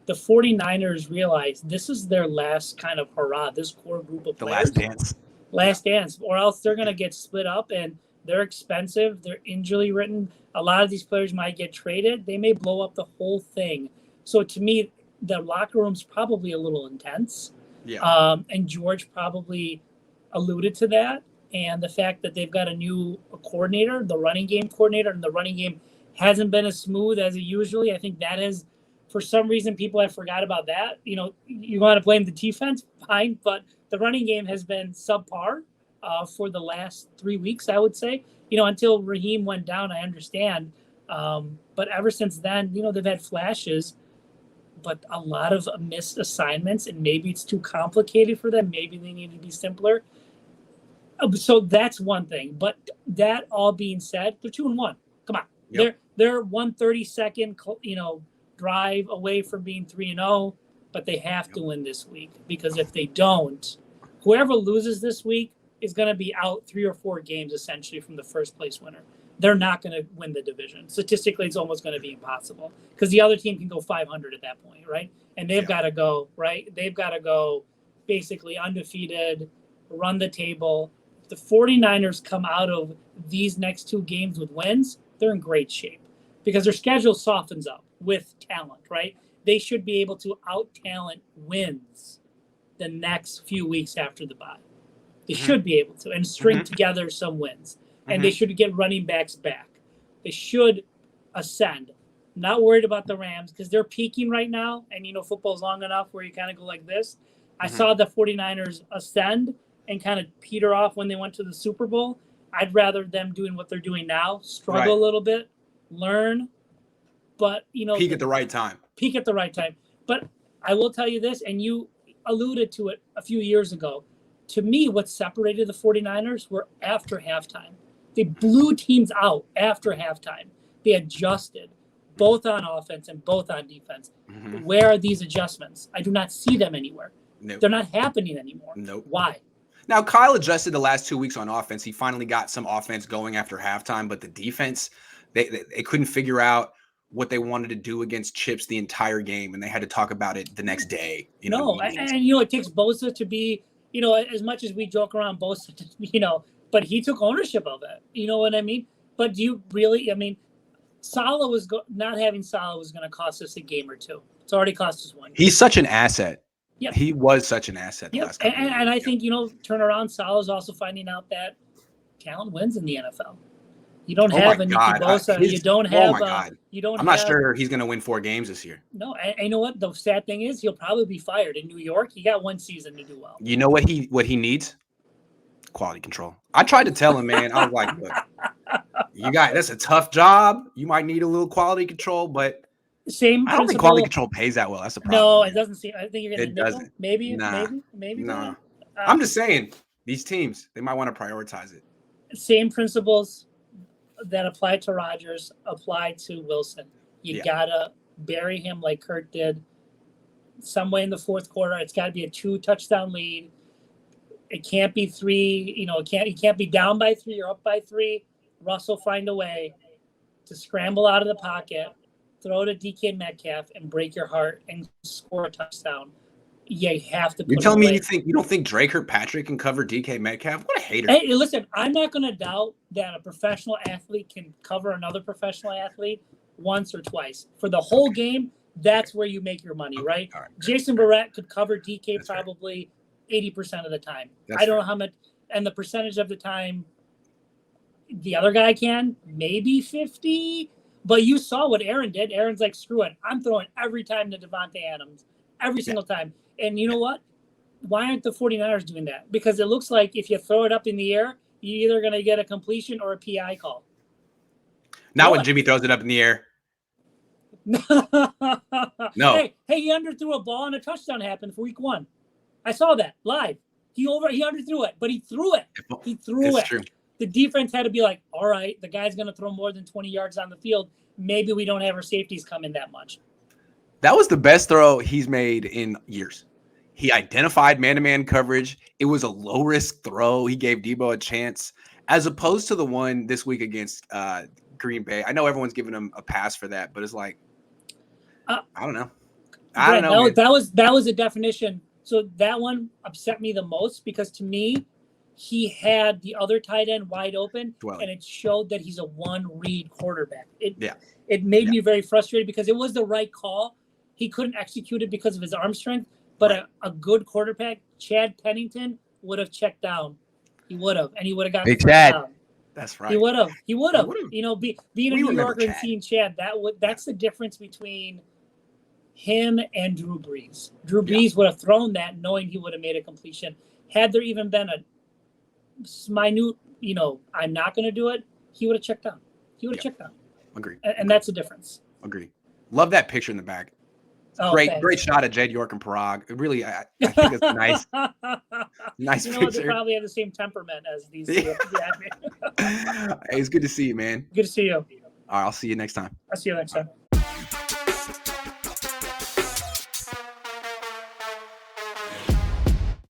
the 49ers realize this is their last kind of hurrah, this core group of The players. last dance, or else they're going to get split up, and they're expensive. They're injury ridden. A lot of these players might get traded. They may blow up the whole thing. So to me, the locker room's probably a little intense. Yeah. And George probably alluded to that. And the fact that they've got a new coordinator, the running game coordinator, and the running game hasn't been as smooth as it usually. I think that is, for some reason, people have forgot about that. You want to blame the defense, fine, but the running game has been subpar for the last 3 weeks, I would say. Until Raheem went down, I understand. But ever since then, they've had flashes, but a lot of missed assignments, and maybe it's too complicated for them. Maybe they need to be simpler. So that's one thing. But that all being said, they're 2-1. Come on. Yep. They're 132nd, drive away from being 3-0, but they have to win this week, because if they don't, whoever loses this week is going to be out 3 or 4 games essentially from the first place winner. They're not going to win the division. Statistically, it's almost going to be impossible, because the other team can go 500 at that point, right? And they've got to go, right? They've got to go basically undefeated, run the table. If the 49ers come out of these next 2 games with wins, they're in great shape, because their schedule softens up with talent, right? They should be able to out-talent wins the next few weeks after the bye. They should be able to, and string together some wins. And they should get running backs back. They should ascend. Not worried about the Rams, because they're peaking right now, and football's long enough where you kind of go like this. I saw the 49ers ascend and kind of peter off when they went to the Super Bowl. I'd rather them doing what they're doing now, struggle a little bit, learn, but peak at the right time. But I will tell you this, and you alluded to it a few years ago. To me, what separated the 49ers were after halftime. They blew teams out after halftime. They adjusted, both on offense and both on defense. Where are these adjustments? I do not see them anywhere. Nope. They're not happening anymore. Nope. Why? Now, Kyle adjusted the last 2 weeks on offense. He finally got some offense going after halftime, but the defense, they couldn't figure out what they wanted to do against Chips the entire game, and they had to talk about it the next day. And it takes Bosa to be, as much as we joke around Bosa, but he took ownership of it. You know what I mean? But do you really? I mean, Salah not having Salah was going to cost us a game or 2. It's already cost us 1 game. He's such an asset. Yep. He was such an asset. Yep. And I think, turn around, Salah's also finding out that talent wins in the NFL. You don't have a Nicky Bosa. You don't have. Oh my God. I'm not sure he's going to win 4 games this year. No, and you know what? The sad thing is, he'll probably be fired in New York. He got 1 season to do well. You know what he needs? Quality control. I tried to tell him, man. I was like, look, that's a tough job. You might need a little quality control, but I don't think quality control pays that well. That's the problem. No, it doesn't seem. I think you're going to nickel. Maybe. Nah. I'm just saying, these teams, they might want to prioritize it. Same principles that apply to Rodgers apply to Wilson. You gotta bury him like Kurt did. Some way in the fourth quarter, it's got to be a 2-touchdown lead. It can't be 3. It can't be down by 3 or up by 3. Russell find a way to scramble out of the pocket, throw to DK Metcalf, and break your heart and score a touchdown. You have to. You're telling me you don't think Drake Kirkpatrick can cover DK Metcalf? What a hater! Hey, listen, I'm not going to doubt that a professional athlete can cover another professional athlete once or twice for the whole game. That's where you make your money, right? Right. Jason Barrett could cover DK probably 80% of the time. I don't know how much, and the percentage of the time the other guy can, maybe 50. But you saw what Aaron did. Aaron's like, screw it. I'm throwing every time to Devontae Adams, every single time. And you know what? Why aren't the 49ers doing that? Because it looks like if you throw it up in the air, you're either going to get a completion or a PI call. Not when Jimmy throws it up in the air. No. Hey, he underthrew a ball and a touchdown happened for week 1. I saw that live. He underthrew it, but he threw it. It's true. The defense had to be like, all right, the guy's going to throw more than 20 yards on the field. Maybe we don't have our safeties come in that much. That was the best throw he's made in years. He identified man-to-man coverage. It was a low-risk throw. He gave Debo a chance, as opposed to the one this week against Green Bay. I know everyone's giving him a pass for that, but it's like, I don't know. I don't know. That was a definition. So that one upset me the most because to me, he had the other tight end wide open, and it showed that he's a one-read quarterback. It made me very frustrated because it was the right call. He couldn't execute it because of his arm strength, but a good quarterback, Chad Pennington, would have checked down. He would have, and he would have gotten first down. That's right. He would have. You know, being a New Yorker and seeing Chad, that's the difference between him and Drew Brees. Drew Brees would have thrown that knowing he would have made a completion. Had there even been a minute, I'm not going to do it, he would have checked down. Checked down. Agree. And that's the difference. Agree. Love that picture in the back. Oh, great shot of Jed York and Parag. It really, I think it's nice. Nice picture. What, they probably have the same temperament as these two. Hey, it's good to see you, man. Good to see you. All right, I'll see you next time. I'll see you next time.